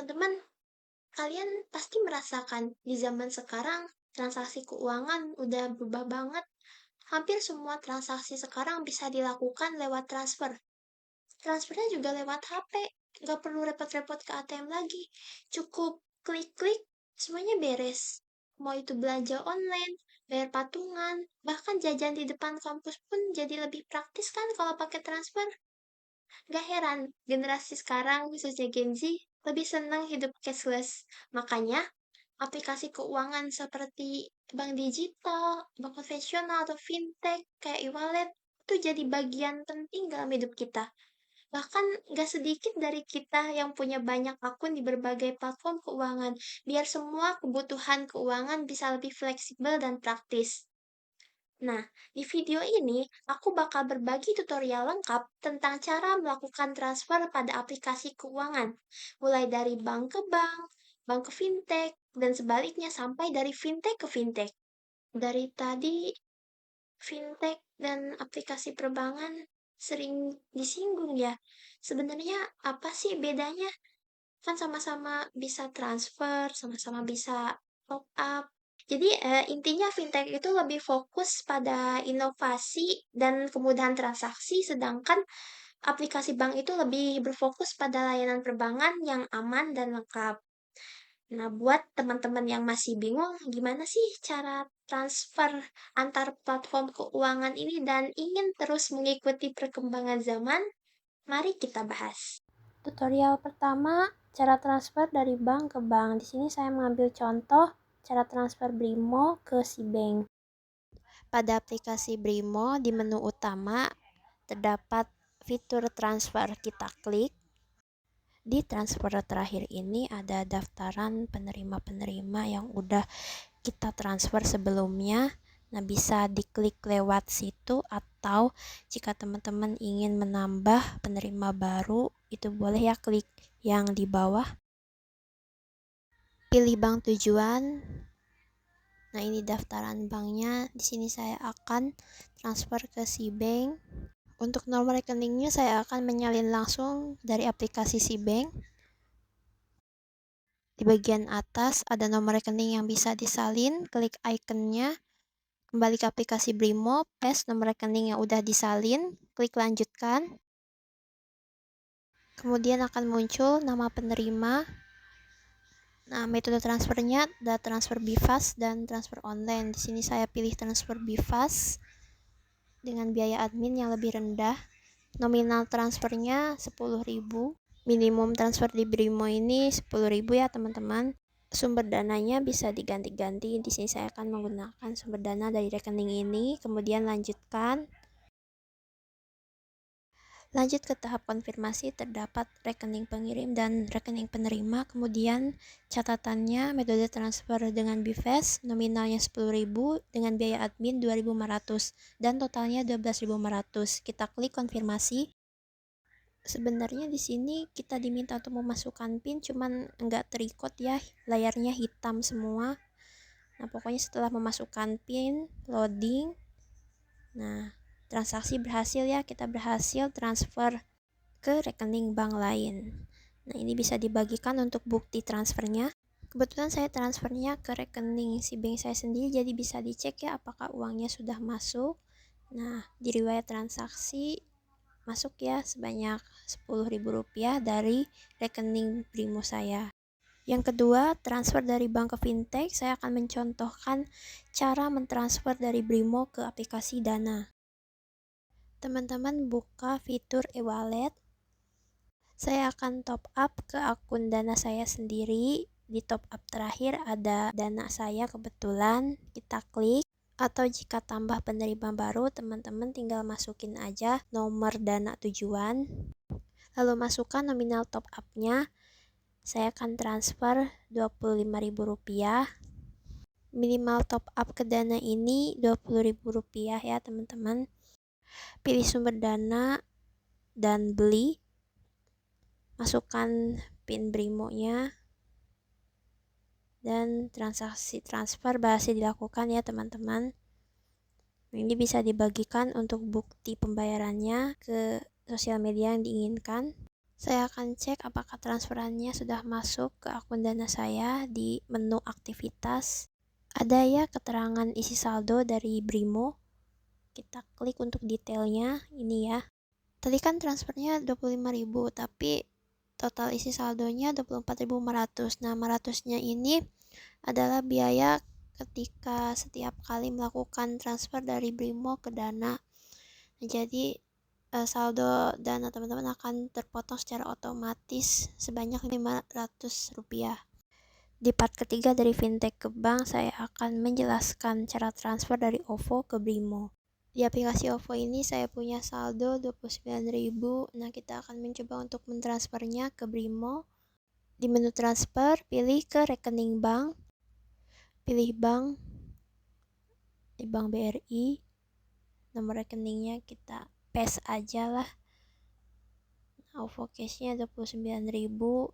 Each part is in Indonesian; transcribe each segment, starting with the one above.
Teman-teman, kalian pasti merasakan di zaman sekarang transaksi keuangan udah berubah banget. Hampir semua transaksi sekarang bisa dilakukan lewat transfer. Transfernya juga lewat HP, nggak perlu repot-repot ke ATM lagi. Cukup klik-klik, semuanya beres. Mau itu belanja online, bayar patungan, bahkan jajan di depan kampus pun jadi lebih praktis kan kalau pakai transfer. Gak heran, generasi sekarang, khususnya Gen Z, lebih senang hidup cashless. Makanya, aplikasi keuangan seperti bank digital, bank konvensional, atau fintech kayak e-wallet itu jadi bagian penting dalam hidup kita. Bahkan gak sedikit dari kita yang punya banyak akun di berbagai platform keuangan, biar semua kebutuhan keuangan bisa lebih fleksibel dan praktis. Nah, di video ini aku bakal berbagi tutorial lengkap tentang cara melakukan transfer pada aplikasi keuangan, mulai dari bank ke fintech, dan sebaliknya sampai dari fintech ke fintech. Dari tadi, fintech dan aplikasi perbankan sering disinggung ya. Sebenarnya apa sih bedanya? Kan sama-sama bisa transfer, sama-sama bisa top up. Jadi intinya fintech itu lebih fokus pada inovasi dan kemudahan transaksi, sedangkan aplikasi bank itu lebih berfokus pada layanan perbankan yang aman dan lengkap. Nah, buat teman-teman yang masih bingung, gimana sih cara transfer antar platform keuangan ini dan ingin terus mengikuti perkembangan zaman, mari kita bahas. Tutorial pertama, cara transfer dari bank ke bank. Di sini saya mengambil contoh cara transfer Brimo ke Sibank. Pada aplikasi Brimo, di menu utama terdapat fitur transfer. Kita klik. Di transfer terakhir ini ada daftaran penerima-penerima yang udah kita transfer sebelumnya. Nah, bisa diklik lewat situ atau jika teman-teman ingin menambah penerima baru, itu boleh ya klik yang di bawah. Pilih bank tujuan. Nah, ini daftaran banknya. Di sini saya akan transfer ke Sibank. Untuk nomor rekeningnya saya akan menyalin langsung dari aplikasi Sibank. Di bagian atas ada nomor rekening yang bisa disalin, klik ikonnya. Kembali ke aplikasi Brimo, paste nomor rekening yang udah disalin, klik lanjutkan. Kemudian akan muncul nama penerima. Nah, metode transfernya ada transfer BIFAS dan transfer online. Di sini saya pilih transfer BIFAS dengan biaya admin yang lebih rendah. Nominal transfernya 10.000. Minimum transfer di Brimo ini 10.000 ya, teman-teman. Sumber dananya bisa diganti-ganti. Di sini saya akan menggunakan sumber dana dari rekening ini. Kemudian lanjutkan. Lanjut ke tahap konfirmasi, terdapat rekening pengirim dan rekening penerima. Kemudian catatannya metode transfer dengan BIFAS, nominalnya 10.000 dengan biaya admin 2.500 dan totalnya 12.500. Kita klik konfirmasi. Sebenarnya di sini kita diminta untuk memasukkan PIN, cuman nggak terikot ya, layarnya hitam semua. Nah, pokoknya setelah memasukkan PIN, loading. Nah, transaksi berhasil ya, kita berhasil transfer ke rekening bank lain. Nah, ini bisa dibagikan untuk bukti transfernya. Kebetulan saya transfernya ke rekening si bank saya sendiri, jadi bisa dicek ya apakah uangnya sudah masuk. Nah, di riwayat transaksi masuk ya sebanyak Rp10.000 dari rekening Brimo saya. Yang kedua, transfer dari bank ke fintech. Saya akan mencontohkan cara mentransfer dari Brimo ke aplikasi Dana. Teman-teman buka fitur e-wallet. Saya akan top up ke akun Dana saya sendiri. Di top up terakhir ada Dana saya kebetulan. Kita klik. Atau jika tambah penerima baru, teman-teman tinggal masukin aja nomor Dana tujuan. Lalu masukkan nominal top up-nya. Saya akan transfer Rp25.000. Minimal top up ke Dana ini Rp20.000 ya, teman-teman. Pilih sumber dana dan beli. Masukkan PIN Brimo-nya. Dan transaksi transfer berhasil dilakukan ya, teman-teman. Ini bisa dibagikan untuk bukti pembayarannya ke sosial media yang diinginkan. Saya akan cek apakah transferannya sudah masuk ke akun Dana saya di menu aktivitas. Ada ya keterangan isi saldo dari Brimo. Kita klik untuk detailnya, ini ya. Tadi kan transfernya 25.000, tapi total isi saldonya 24.500. Nah, 500-nya ini adalah biaya ketika setiap kali melakukan transfer dari Brimo ke Dana. Nah, jadi saldo Dana teman-teman akan terpotong secara otomatis sebanyak Rp500. Di part ketiga dari fintech ke bank, saya akan menjelaskan cara transfer dari OVO ke Brimo. Di aplikasi OVO ini saya punya saldo 29.000. Nah, kita akan mencoba untuk mentransfernya ke Brimo. Di menu transfer, pilih ke rekening bank. Pilih bank, di Bank BRI. Nomor rekeningnya kita paste aja lah. OVO cashnya 29.000.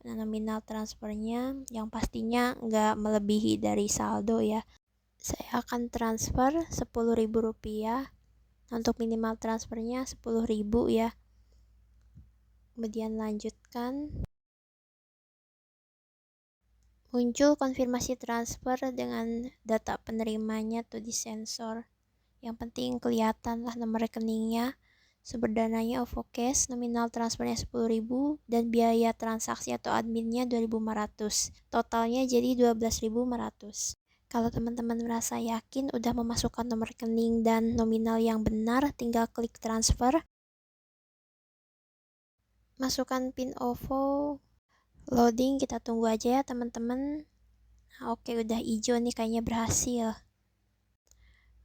Nah, nominal transfernya yang pastinya nggak melebihi dari saldo ya. Saya akan transfer Rp10.000. Untuk minimal transfernya 10.000 ya. Kemudian lanjutkan. Muncul konfirmasi transfer dengan data penerimanya tuh di sensor. Yang penting kelihatan lah nomor rekeningnya. Sumber dananya OVO Cash, nominal transfernya 10.000 dan biaya transaksi atau adminnya 2.500. Totalnya jadi 12.500. Kalau teman-teman merasa yakin udah memasukkan nomor rekening dan nominal yang benar, tinggal klik transfer. Masukkan PIN OVO. Loading, kita tunggu aja ya teman-teman. Nah, oke, udah hijau nih, kayaknya berhasil.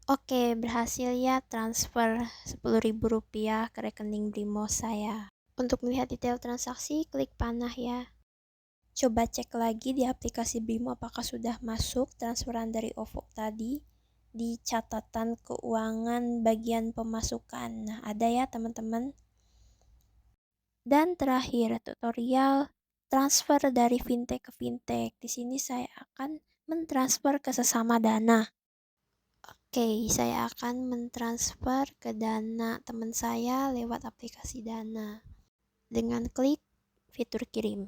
Oke, berhasil ya transfer Rp10.000 ke rekening Brimo saya. Untuk melihat detail transaksi, klik panah ya. Coba cek lagi di aplikasi Brimo apakah sudah masuk transferan dari OVO tadi di catatan keuangan bagian pemasukan. Nah, ada ya teman-teman. Dan terakhir, tutorial transfer dari fintech ke fintech. Di sini saya akan mentransfer ke sesama Dana. Oke, saya akan mentransfer ke Dana teman saya lewat aplikasi Dana dengan klik fitur kirim.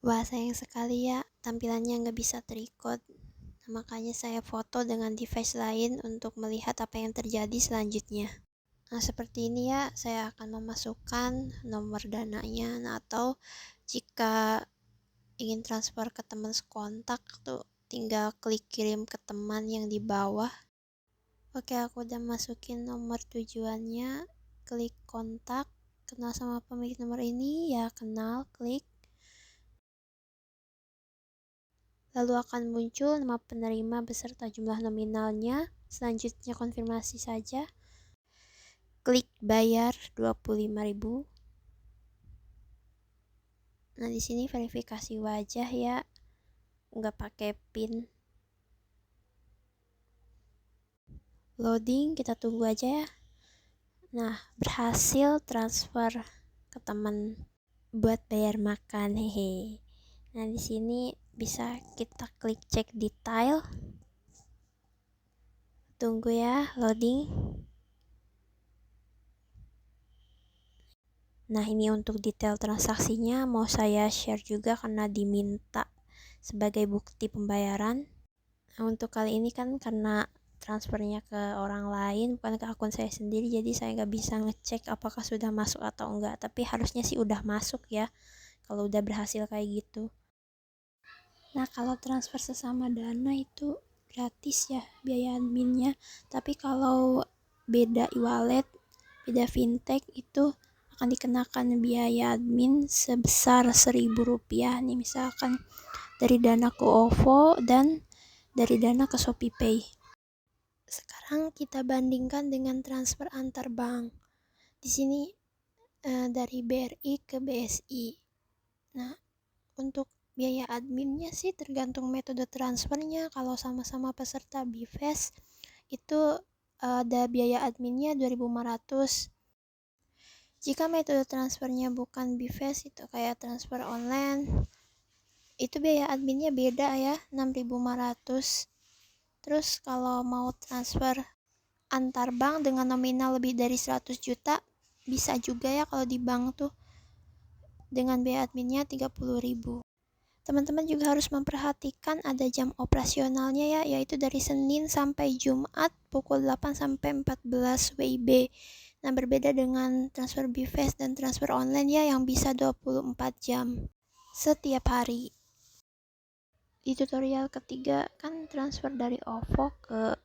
Wah, sayang sekali ya, tampilannya nggak bisa terikut. Makanya saya foto dengan device lain untuk melihat apa yang terjadi selanjutnya. Nah, seperti ini ya, saya akan memasukkan nomor dananya. Nah, atau jika ingin transfer ke teman sekontak tuh tinggal klik kirim ke teman yang di bawah. Oke, aku udah masukin nomor tujuannya, klik kontak, kenal sama pemilik nomor ini, ya kenal, klik. Lalu akan muncul nama penerima beserta jumlah nominalnya. Selanjutnya konfirmasi saja. Klik bayar 25.000. Nah, di sini verifikasi wajah ya, nggak pakai PIN. Loading, kita tunggu aja ya. Nah, berhasil transfer ke teman buat bayar makan, hehe. Nah, di sini bisa kita klik cek detail. Tunggu ya, loading. Nah, ini untuk detail transaksinya mau saya share juga karena diminta sebagai bukti pembayaran. Nah, untuk kali ini kan karena transfernya ke orang lain bukan ke akun saya sendiri, jadi saya nggak bisa ngecek apakah sudah masuk atau enggak, tapi harusnya sih udah masuk ya kalau udah berhasil kayak gitu. Nah, kalau transfer sesama Dana itu gratis ya biaya adminnya, tapi kalau beda e-wallet, beda fintech itu akan dikenakan biaya admin sebesar Rp1.000 nih, misalkan dari Dana ke OVO dan dari Dana ke ShopeePay. Sekarang kita bandingkan dengan transfer antar bank. Di sini dari BRI ke BSI. Nah, untuk biaya adminnya sih tergantung metode transfernya. Kalau sama-sama peserta BVAS itu ada biaya adminnya 2.500. Jika metode transfernya bukan BVAS, itu kayak transfer online, itu biaya adminnya beda ya, 6.500. Terus kalau mau transfer antar bank dengan nominal lebih dari 100 juta, bisa juga ya kalau di bank tuh dengan biaya adminnya 30.000. Teman-teman juga harus memperhatikan ada jam operasionalnya ya, yaitu dari Senin sampai Jumat pukul 8 sampai 14 WIB. Nah, berbeda dengan transfer BVAS dan transfer online ya yang bisa 24 jam setiap hari. Di tutorial ketiga kan transfer dari OVO ke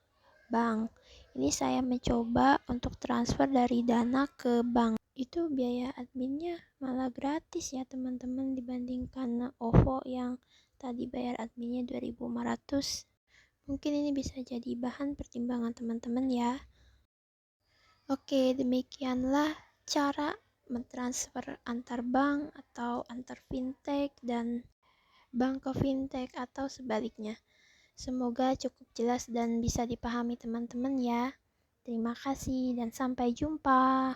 bank. Ini saya mencoba untuk transfer dari Dana ke bank. Itu biaya adminnya malah gratis ya teman-teman dibandingkan OVO yang tadi bayar adminnya 2.500. Mungkin ini bisa jadi bahan pertimbangan teman-teman ya. Oke, demikianlah cara mentransfer antar bank atau antar fintech dan bank ke fintech atau sebaliknya. Semoga cukup jelas dan bisa dipahami teman-teman ya. Terima kasih dan sampai jumpa.